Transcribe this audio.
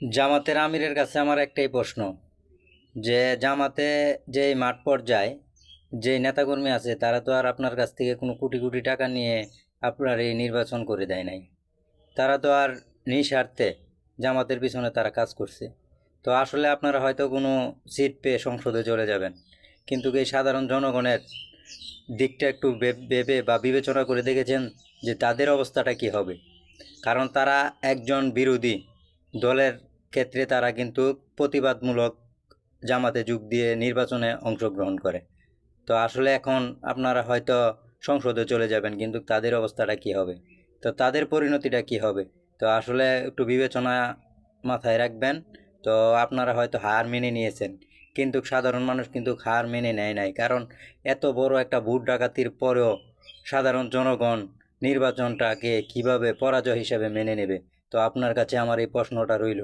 জামাতের আমিরের কাছে আমার একটাই প্রশ্ন, যে জামাতে যে মাঠ পর্যায়ে যে নেতাকর্মী আছে তারা তো আর আপনার কাছ থেকে কোনো কোটি কোটি টাকা নিয়ে আপনার এই নির্বাচন করে দেয় নাই। তারা তো আর নিঃস্বার্থে জামাতের পিছনে তারা কাজ করছে। তো আসলে আপনারা হয়তো কোনো সিট পেয়ে সংসদে চলে যাবেন, কিন্তু এই সাধারণ জনগণের দিকটা একটু ভেবে বা বিবেচনা করে দেখেছেন যে তাদের অবস্থাটা কি হবে? কারণ তারা একজন বিরোধী দলের ক্ষেত্রে তারা কিন্তু প্রতিবাদমূলক জামাতে যোগ দিয়ে নির্বাচনে অংশগ্রহণ করে। তো আসলে এখন আপনারা হয়তো সংসদে চলে যাবেন, কিন্তু তাদের অবস্থাটা কি হবে? তো তাদের পরিণতিটা কি হবে? তো আসলে একটু বিবেচনা মাথায় রাখবেন। তো আপনারা হয়তো হার মেনে নিয়েছেন, কিন্তু সাধারণ মানুষ কিন্তু হার মেনে নেয় নাই। কারণ এত বড় একটা ভোট ডাকাতির পরেও সাধারণ জনগণ নির্বাচনটাকে কিভাবে পরাজয় হিসেবে মেনে নেবে? তো আপনার কাছে আমার এই প্রশ্নটা রইল।